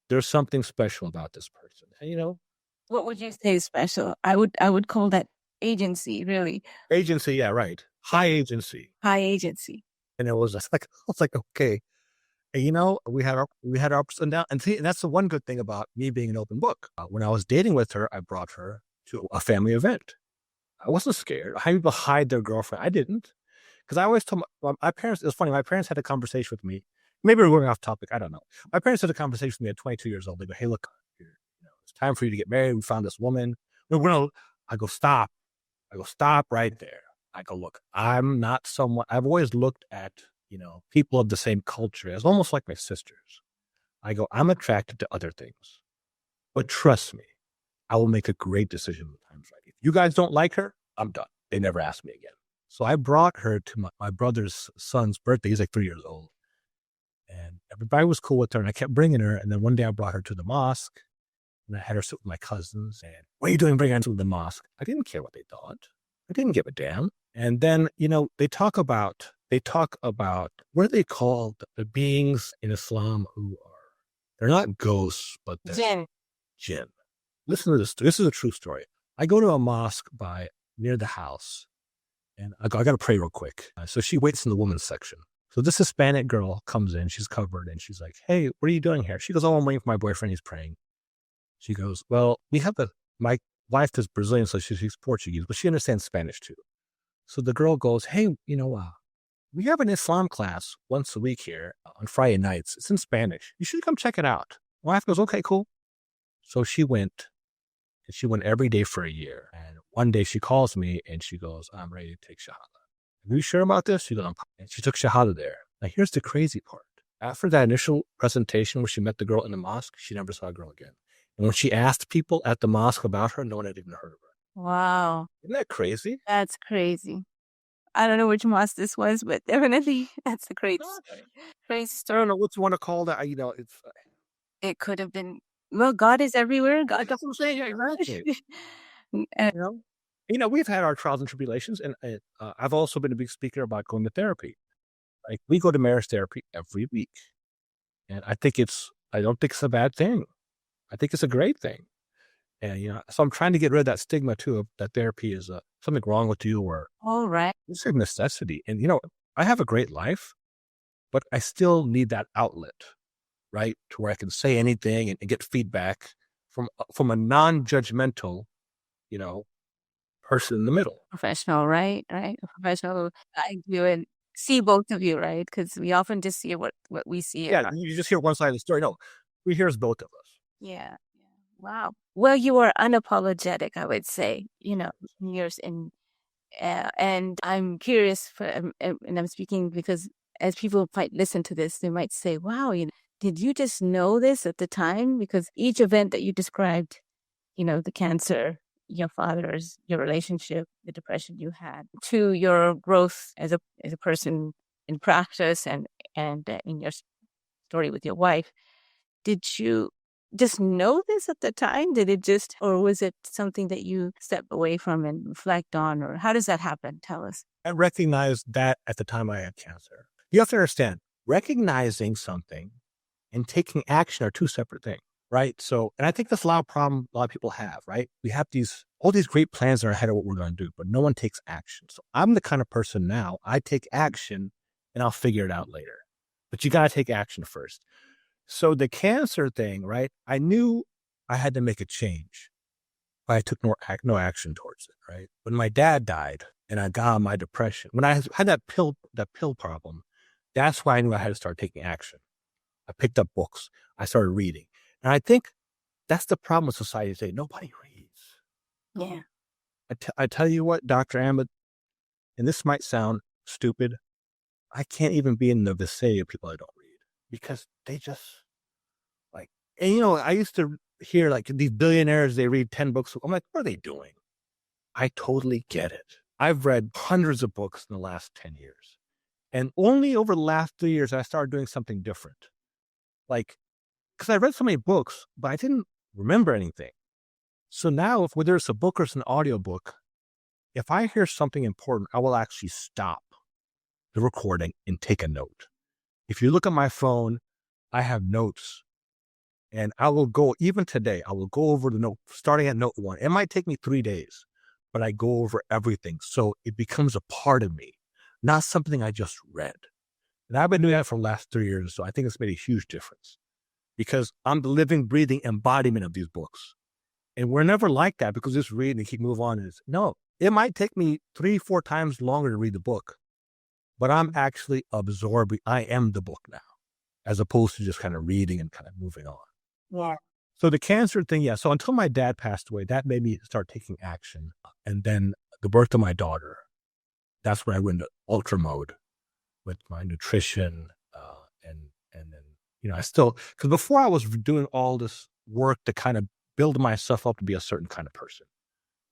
there's something special about this person. And, What would you say is special? I would call that agency, really. Agency, yeah, right. High agency. High agency. And it was just like, I was like, okay. And, we had our ups and downs. And see, and that's the one good thing about me being an open book. When I was dating with her, I brought her to a family event. I wasn't scared. How people hide their girlfriend? I didn't. Because I always told my parents, it was funny, my parents had a conversation with me. Maybe we're going off topic. I don't know. My parents had a conversation with me at 22 years old. They go, hey, look, it's time for you to get married. We found this woman. I go, stop. Stop right there. I go, look, I'm not someone, I've always looked at, people of the same culture as almost like my sisters. I go, I'm attracted to other things. But trust me, I will make a great decision when the time's right. If you guys don't like her, I'm done. They never asked me again. So I brought her to my brother's son's birthday. He's like 3 years old. And everybody was cool with her. And I kept bringing her. And then one day I brought her to the mosque. And I had her sit with my cousins. And what are you doing bringing her to the mosque? I didn't care what they thought. I didn't give a damn. And then, they talk about, what are they called? The beings in Islam they're not ghosts, but they're jinn. Listen to this. This is a true story. I go to a mosque near the house. And I got to pray real quick. So she waits in the women's section. So this Hispanic girl comes in. She's covered. And she's like, hey, what are you doing here? She goes, oh, I'm waiting for my boyfriend. He's praying. She goes, well, my wife is Brazilian, so she speaks Portuguese, but she understands Spanish too. So the girl goes, hey, we have an Islam class once a week here on Friday nights. It's in Spanish. You should come check it out. My wife goes, okay, cool. So she went. And she went every day for a year. And one day she calls me and she goes, I'm ready to take Shahada. Are you sure about this? She goes, and she took Shahada there. Now here's the crazy part. After that initial presentation where she met the girl in the mosque, she never saw a girl again. And when she asked people at the mosque about her, no one had even heard of her. Wow. Isn't that crazy? That's crazy. I don't know which mosque this was, but definitely that's a crazy story. I don't know what you want to call that. It could have been. Well, God is everywhere. God. That's what I'm saying. Yeah, exactly. And We've had our trials and tribulations, and I've also been a big speaker about going to therapy. Like we go to marriage therapy every week, and I don't think it's a bad thing. I think it's a great thing, and so I'm trying to get rid of that stigma too of that therapy is something wrong with you or all right. It's a necessity. And I have a great life, but I still need that outlet. Right, to where I can say anything and get feedback from a non-judgmental, person in the middle. Professional, right? A professional like you and see both of you, right? Because we often just see what we see. Yeah, you just hear one side of the story. No, we hear both of us. Yeah. Wow. Well, you are unapologetic, I would say. Years in, and I'm curious and I'm speaking because as people might listen to this, they might say, "Wow, did you just know this at the time?" Because each event that you described, the cancer, your father's, your relationship, the depression you had, to your growth as a person in practice and in your story with your wife, did you just know this at the time? Or was it something that you stepped away from and reflect on? Or how does that happen? Tell us. I recognized that at the time I had cancer. You have to understand, recognizing something and taking action are two separate things, right? So, and I think that's a lot of people have, right? We have all these great plans in our head of what we're going to do, but no one takes action. So I'm the kind of person now, I take action and I'll figure it out later. But you got to take action first. So the cancer thing, right? I knew I had to make a change, but I took no action towards it, right? When my dad died and I got on my depression, when I had that pill problem, that's why I knew I had to start taking action. I picked up books. I started reading. And I think that's the problem with society today. Nobody reads. Yeah. I tell you what, Dr. Ahmad, and this might sound stupid, I can't even be in the vicinity of people I don't read because they just like, and you know, I used to hear like these billionaires, they read 10 books. I'm like, what are they doing? I totally get it. I've read hundreds of books in the last 10 years. And only over the last 3 years, I started doing something different. Like, because I read so many books, but I didn't remember anything. So now, whether it's a book or it's an audiobook, if I hear something important, I will actually stop the recording and take a note. If you look at my phone, I have notes. And I will go, even today, I will go over the note, starting at note 1. It might take me 3 days, but I go over everything. So it becomes a part of me, not something I just read. And I've been doing that for the last 3 years. So I think it's made a huge difference because I'm the living, breathing embodiment of these books. And we're never like that because just read and keep moving on. No, it might take me 3-4 times longer to read the book, but I'm actually absorbing. I am the book now, as opposed to just kind of reading and kind of moving on. Yeah. So the cancer thing, yeah. So until my dad passed away, that made me start taking action. And then the birth of my daughter, that's when I went into ultra mode with my nutrition. And then, you know, I still, because before I was doing all this work to kind of build myself up to be a certain kind of person,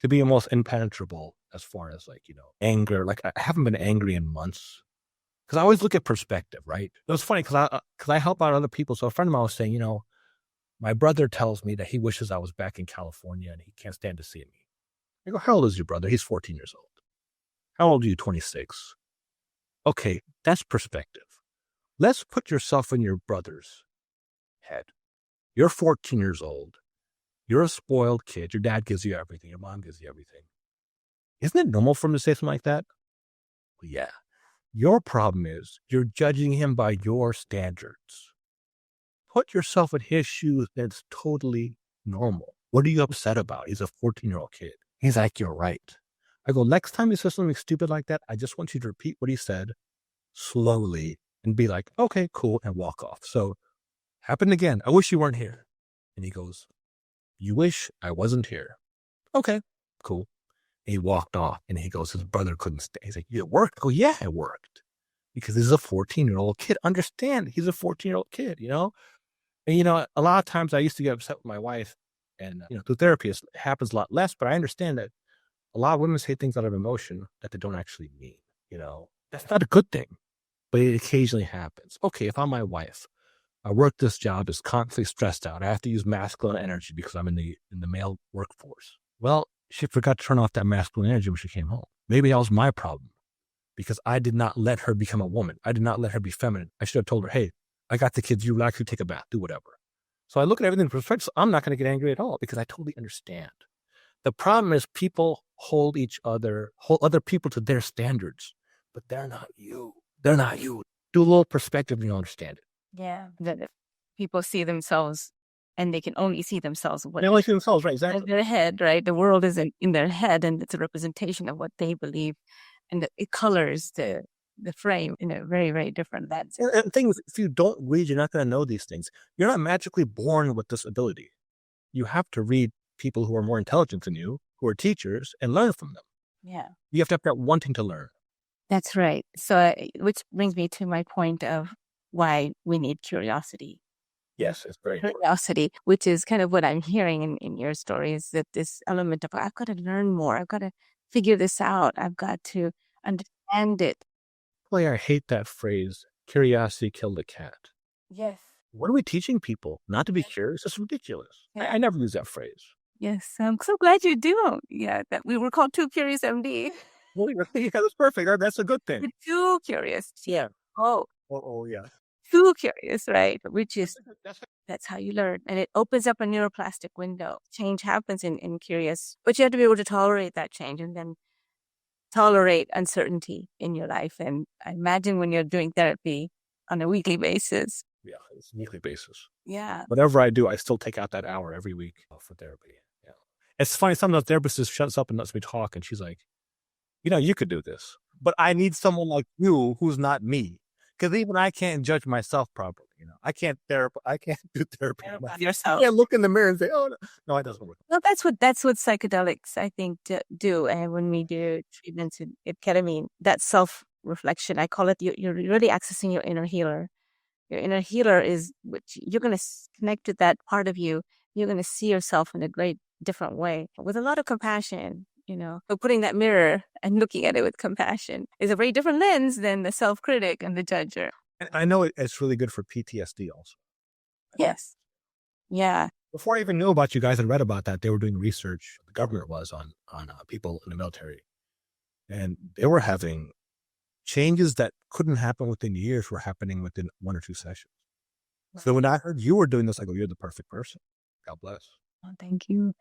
to be almost impenetrable as far as like, you know, anger. Like I haven't been angry in months because I always look at perspective, right? It was funny because I help out other people. So a friend of mine was saying, you know, my brother tells me that he wishes I was back in California and he can't stand to see me. I go, how old is your brother? He's 14 years old. How old are you? 26. Okay, that's perspective. Let's put yourself in your brother's head. You're 14 years old. You're a spoiled kid. Your dad gives you everything. Your mom gives you everything. Isn't it normal for him to say something like that? Well, yeah. Your problem is you're judging him by your standards. Put yourself in his shoes. That's totally normal. What are you upset about? He's a 14-year-old kid. He's like, you're right. I go, next time he says something stupid like that, I just want you to repeat what he said slowly and be like, okay, cool, and walk off. So happened again. I wish you weren't here. And he goes, you wish I wasn't here. Okay, cool. And he walked off and he goes, his brother couldn't stay. He's like, it worked? I go, yeah, it worked. Because this is a 14-year-old kid. Understand, he's a 14-year-old kid, you know? And, you know, a lot of times I used to get upset with my wife and, you know, through therapy, it happens a lot less, but I understand that a lot of women say things out of emotion that they don't actually mean, you know? That's not a good thing, but it occasionally happens. Okay, if I'm my wife, I work this job, is constantly stressed out. I have to use masculine energy because I'm in the male workforce. Well, she forgot to turn off that masculine energy when she came home. Maybe that was my problem because I did not let her become a woman. I did not let her be feminine. I should have told her, hey, I got the kids. You relax, you take a bath, do whatever. So I look at everything in perspective. So I'm not going to get angry at all because I totally understand. The problem is people hold other people to their standards, but they're not you. They're not you. Do a little perspective and you'll understand it. Yeah. That if people see themselves and they can only see themselves. They only see themselves, right? Exactly. In their head, right? The world is in their head and it's a representation of what they believe. And it colors the frame in a very, very different lens. And things, if you don't read, you're not going to know these things. You're not magically born with this ability. You have to read people who are more intelligent than you, who are teachers, and learn from them. Yeah. You have to have that wanting to learn. That's right. So, which brings me to my point of why we need curiosity. Yes, it's very important. Curiosity, which is kind of what I'm hearing in your story, is that this element of, I've got to learn more. I've got to figure this out. I've got to understand it. Boy, I hate that phrase, curiosity killed the cat. Yes. What are we teaching people? Not to be curious? It's ridiculous. Yeah. I never use that phrase. Yes, I'm so glad you do. Yeah, that we were called Too Curious MD. Well, yeah, that's perfect. That's a good thing. We're too curious. Yeah. Oh, Yeah. too curious, right? Which is, that's how you learn. And it opens up a neuroplastic window. Change happens in curious, but you have to be able to tolerate that change and then tolerate uncertainty in your life. And I imagine when you're doing therapy on a weekly basis, Yeah, it's a weekly basis. Yeah. Whatever I do, I still take out that hour every week for therapy. Yeah. It's funny. Sometimes the therapist just shuts up and lets me talk. And she's like, you could do this, but I need someone like you who's not me. Because even I can't judge myself properly. I can't do therapy. About I yourself. can't look in the mirror and say, oh, no, it doesn't work. Well, that's what psychedelics, I think, do. And when we do treatments with ketamine, that self-reflection, I call it, you're really accessing your inner healer. Your inner healer is, you're going to connect to that part of you. You're going to see yourself in a great different way with a lot of compassion. So putting that mirror and looking at it with compassion is a very different lens than the self-critic and the judger. And I know it's really good for PTSD also. Yes. Yeah. Before I even knew about you guys and read about that, they were doing research, the government was, on people in the military. And they were having changes that couldn't happen within years were happening within 1 or 2 sessions. Right. So when I heard you were doing this, I go, you're the perfect person. God bless. Oh, thank you.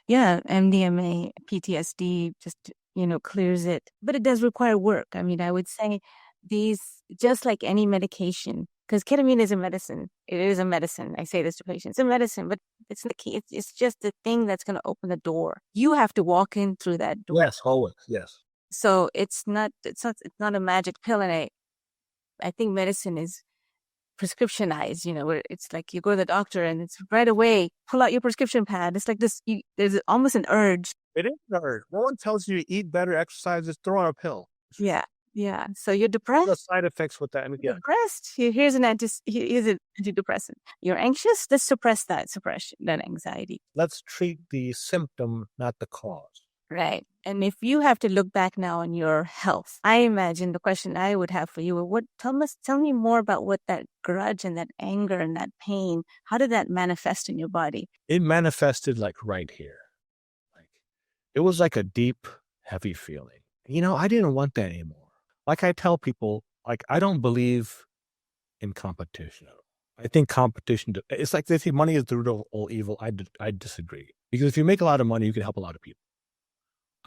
Yeah, MDMA, PTSD just, clears it. But it does require work. I mean, I would say these, just like any medication, because ketamine is a medicine. It is a medicine. I say this to patients. It's a medicine, but it's the key. It's just the thing that's going to open the door. You have to walk in through that door. Yes, always. Yes. So it's not a magic pill. And I think medicine is prescriptionized, where it's like you go to the doctor and it's right away, pull out your prescription pad. It's like this, there's almost an urge. It is an urge. No one tells you to eat better, exercise, just throw on a pill. Yeah. Yeah. So you're depressed. The side effects with that. I mean, you're depressed. Here's an antidepressant. You're anxious. Let's suppress that anxiety. Let's treat the symptom, not the cause. Right. And if you have to look back now on your health, I imagine the question I would have for you, tell me more about what that grudge and that anger and that pain, how did that manifest in your body? It manifested like right here. It was like a deep, heavy feeling. I didn't want that anymore. Like I tell people, I don't believe in competition. I think competition, it's like they say money is the root of all evil. I disagree. Because if you make a lot of money, you can help a lot of people.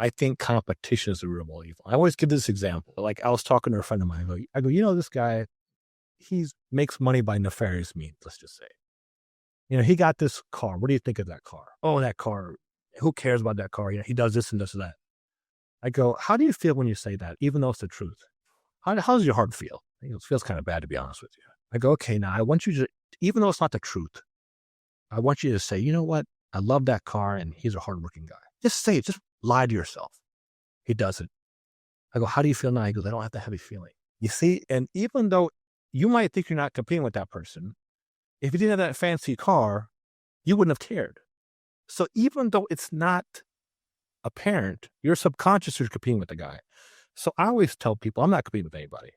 I think competition is the root of all evil. I always give this example. Like I was talking to a friend of mine. I go, this guy, he makes money by nefarious means, let's just say. He got this car. What do you think of that car? Oh, that car. Who cares about that car? He does this and this and that. I go, how do you feel when you say that, even though it's the truth? How does your heart feel? It feels kind of bad, to be honest with you. I go, okay, now I want you to, even though it's not the truth, I want you to say, you know what? I love that car and he's a hardworking guy. Just say it. Just lie to yourself. He does it. I go, how do you feel now? He goes, I don't have that heavy feeling. You see, and even though you might think you're not competing with that person, if you didn't have that fancy car, you wouldn't have cared. So even though it's not apparent, your subconscious is competing with the guy. So I always tell people, I'm not competing with anybody.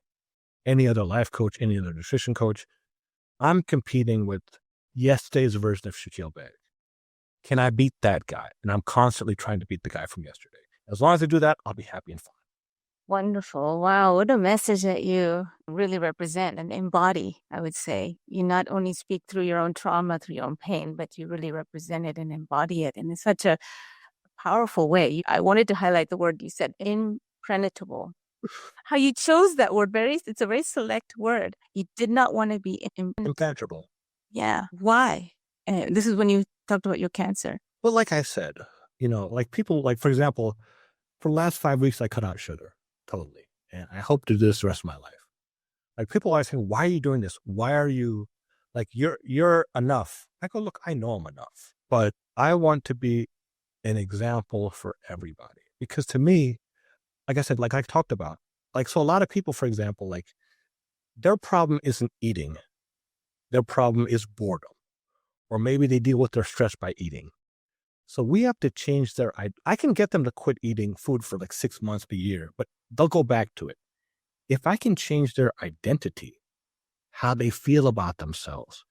Any other life coach, any other nutrition coach. I'm competing with yesterday's version of Shakil Biggs. Can I beat that guy? And I'm constantly trying to beat the guy from yesterday. As long as I do that, I'll be happy and fine. Wonderful. Wow. What a message that you really represent and embody, I would say. You not only speak through your own trauma, through your own pain, but you really represent it and embody it. And in such a powerful way. I wanted to highlight the word you said, impenetrable. How you chose that word, it's a very select word. You did not want to be impenetrable. Yeah. Why? This is when you talked about your cancer. Well, like I said, people, for example, for the last 5 weeks, I cut out sugar totally. And I hope to do this the rest of my life. People are saying, why are you doing this? Why are you, you're enough. I go, look, I know I'm enough, but I want to be an example for everybody. Because to me, like I said, like I talked about, so a lot of people, for example, their problem isn't eating. Their problem is boredom. Or maybe they deal with their stress by eating. So we have to change I can get them to quit eating food for 6 months, a year, but they'll go back to it. If I can change their identity, how they feel about themselves,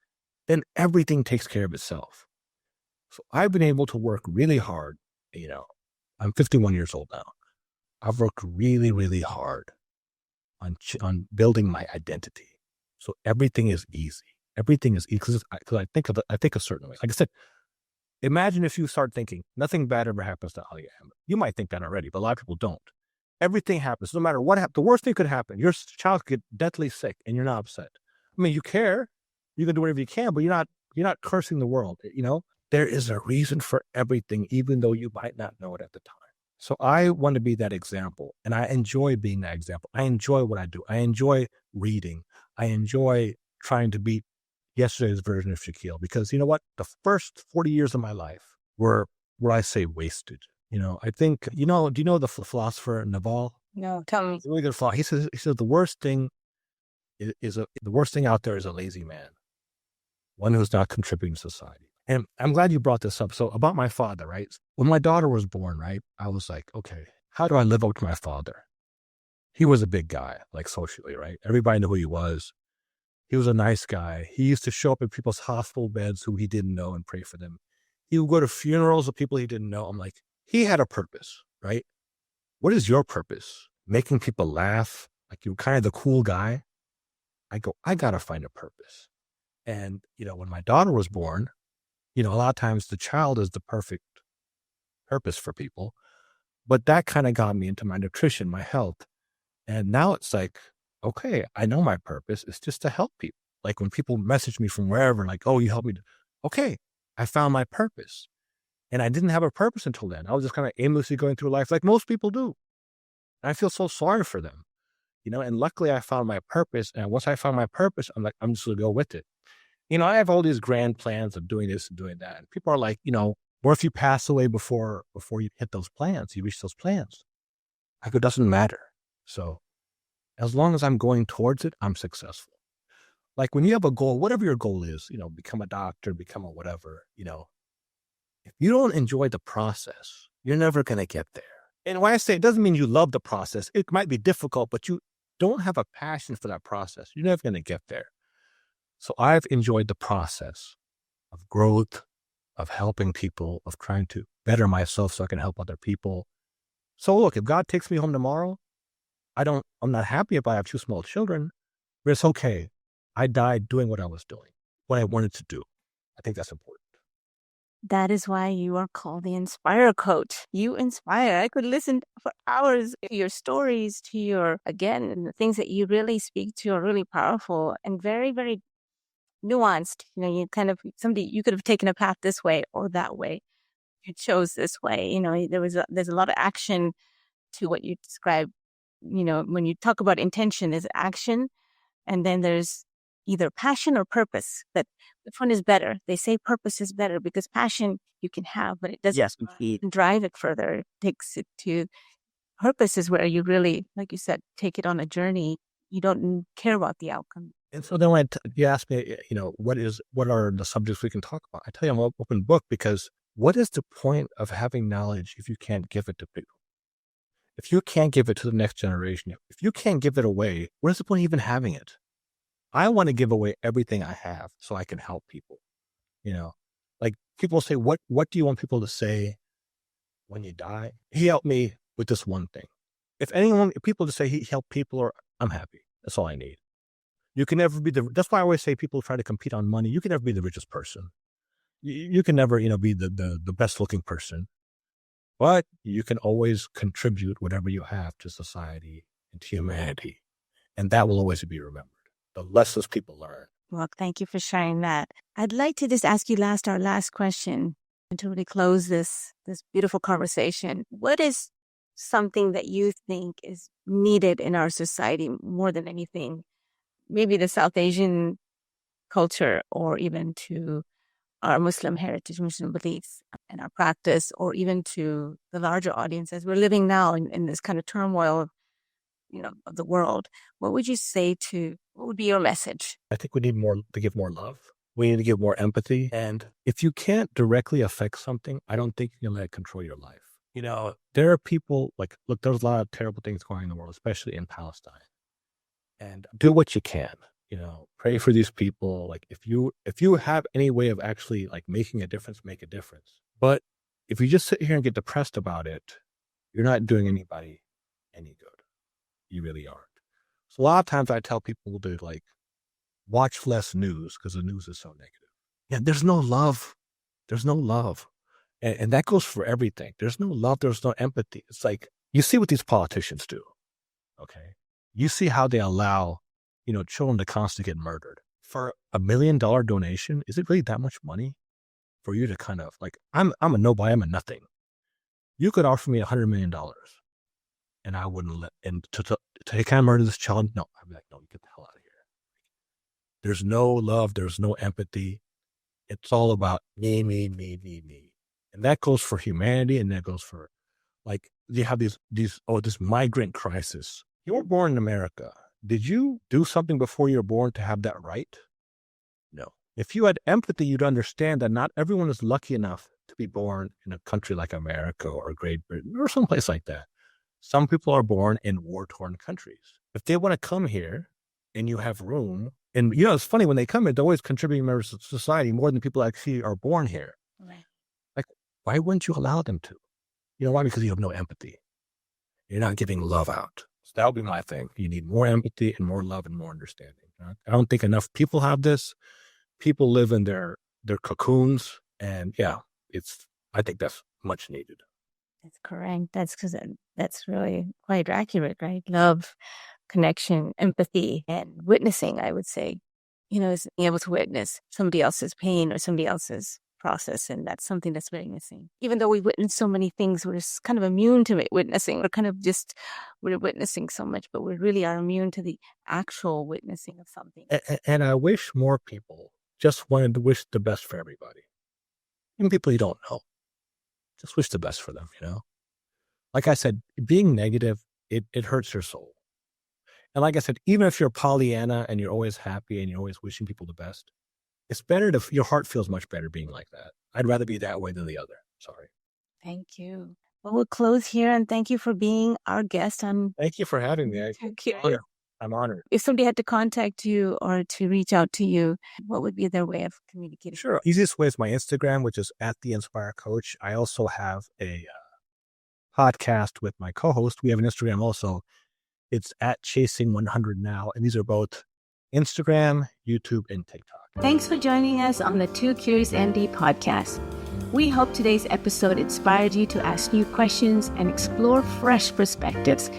then everything takes care of itself. So I've been able to work really hard. I'm 51 years old now. I've worked really, really hard on building my identity. So everything is easy. Everything is easy because I think a certain way. Like I said, imagine if you start thinking nothing bad ever happens to Alya. You might think that already, but a lot of people don't. Everything happens. No matter what happens, the worst thing could happen. Your child could get deathly sick and you're not upset. I mean, you care. You can do whatever you can, but you're not cursing the world. There is a reason for everything, even though you might not know it at the time. So I want to be that example, and I enjoy being that example. I enjoy what I do. I enjoy reading. I enjoy trying to beat yesterday's version of Shakil, because you know what? The first 40 years of my life were, what I say, wasted. I think, do you know the philosopher Naval? No, tell me. He's a really good philosopher. He says the worst thing the worst thing out there is a lazy man, one who's not contributing to society. And I'm glad you brought this up. So about my father, right? When my daughter was born, right, I was like, okay, how do I live up to my father? He was a big guy, like socially, right? Everybody knew who he was. He was a nice guy. He used to show up at people's hospital beds who he didn't know and pray for them. He would go to funerals of people he didn't know. I'm like, he had a purpose, right? What is your purpose? Making people laugh? Like, you're kind of the cool guy? I go, I got to find a purpose. And, when my daughter was born, a lot of times the child is the perfect purpose for people. But that kind of got me into my nutrition, my health. And now it's like, okay, I know my purpose is just to help people. Like when people message me from wherever, like, oh, you helped me. Okay, I found my purpose. And I didn't have a purpose until then. I was just kind of aimlessly going through life like most people do. And I feel so sorry for them, and luckily I found my purpose. And once I found my purpose, I'm like, I'm just going to go with it. I have all these grand plans of doing this and doing that. And people are like, what if you pass away before you hit those plans, you reach those plans? I go, it doesn't matter. So as long as I'm going towards it, I'm successful. Like when you have a goal, whatever your goal is, become a doctor, become a whatever, if you don't enjoy the process, you're never going to get there. And when I say it doesn't mean you love the process, it might be difficult, but you don't have a passion for that process, you're never going to get there. So I've enjoyed the process of growth, of helping people, of trying to better myself so I can help other people. So look, if God takes me home tomorrow, I'm not happy if I have 2 small children, but it's okay. I died doing what I was doing, what I wanted to do. I think that's important. That is why you are called the Inspire Coach. You inspire. I could listen for hours to your stories, to again, the things that you really speak to are really powerful and very, very nuanced. You kind of, you could have taken a path this way or that way. You chose this way. There's a lot of action to what you describe. When you talk about intention, there's action, and then there's either passion or purpose. But which one is better? They say purpose is better because passion you can have, but it doesn't drive it further. It takes it to purpose is where you really, like you said, take it on a journey. You don't care about the outcome. And so then when you ask me, what are the subjects we can talk about? I tell you, I'm an open book, because what is the point of having knowledge if you can't give it to people? If you can't give it to the next generation, if you can't give it away, what is the point of even having it? I want to give away everything I have so I can help people. Like people say, what do you want people to say when you die? He helped me with this one thing. If people just say he helped people, or I'm happy. That's all I need. You can never be that's why I always say people try to compete on money. You can never be the richest person. You can never, be the best looking person, but you can always contribute whatever you have to society and to humanity. And that will always be remembered. The lessons people learn. Well, thank you for sharing that. I'd like to just ask you our last question and to really close this beautiful conversation. What is something that you think is needed in our society more than anything? Maybe the South Asian culture, or even to our Muslim heritage, Muslim beliefs and our practice, or even to the larger audience as we're living now in this kind of turmoil of the world. What would you say what would be your message? I think we need to give more love. We need to give more empathy. And if you can't directly affect something, I don't think you can let it control your life. There are people look, there's a lot of terrible things going on in the world, especially in Palestine. And do what you can, pray for these people. Like if you have any way of actually making a difference, make a difference. But if you just sit here and get depressed about it, you're not doing anybody any good. You really aren't. So a lot of times I tell people to watch less news because the news is so negative. Yeah, there's no love. There's no love. And that goes for everything. There's no love. There's no empathy. It's like, you see what these politicians do. Okay. You see how they allow, children to constantly get murdered. for $1 million donation, is it really that much money for you to kind of like, I'm a nobody, I'm a nothing. You could offer me $100 million and I wouldn't let, and to kind of murder this child. No, I'd be like, no, you get the hell out of here. There's no love. There's no empathy. It's all about me. And that goes for humanity. And that goes for like, you have this migrant crisis. You were born in America. Did you do something before you were born to have that right? No. If you had empathy, you'd understand that not everyone is lucky enough to be born in a country like America or Great Britain or someplace like that. Some people are born in war-torn countries. If they want to come here and you have room, and it's funny, when they come here, they're always contributing members of society more than people actually are born here. Right. Like, why wouldn't you allow them to? You know why? Because you have no empathy. You're not giving love out. So that would be my thing. You need more empathy and more love and more understanding. I don't think enough people have this. People live in their cocoons, and I think that's much needed. That's correct. That's really quite accurate, right? Love, connection, empathy, and witnessing, I would say, is being able to witness somebody else's pain or somebody else's process. And that's something that's very missing. Even though we witness so many things, we're just kind of immune to witnessing. We're witnessing so much, but we really are immune to the actual witnessing of something. And I wish more people just wanted to wish the best for everybody. Even people you don't know. Just wish the best for them, Like I said, being negative, it hurts your soul. And like I said, even if you're Pollyanna and you're always happy and you're always wishing people the best, it's better your heart feels much better being like that. I'd rather be that way than the other. Sorry. Thank you. Well, we'll close here, and thank you for being our guest on. Thank you for having me. I'm honored. If somebody had to contact you or to reach out to you, what would be their way of communicating? Sure. Easiest way is my Instagram, which is @TheInspireCoach. I also have a podcast with my co-host. We have an Instagram also. It's @Chasing100Now. And these are both Instagram, YouTube, and TikTok. Thanks for joining us on the Too Curious MD podcast. We hope today's episode inspired you to ask new questions and explore fresh perspectives.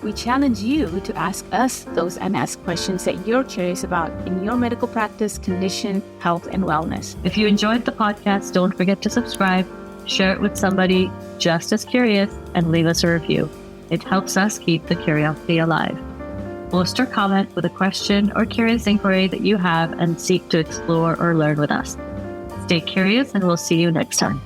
We challenge you to ask us those unasked questions that you're curious about in your medical practice, condition, health, and wellness. If you enjoyed the podcast, don't forget to subscribe, share it with somebody just as curious, and leave us a review. It helps us keep the curiosity alive. Post or comment with a question or curious inquiry that you have and seek to explore or learn with us. Stay curious, and we'll see you next time.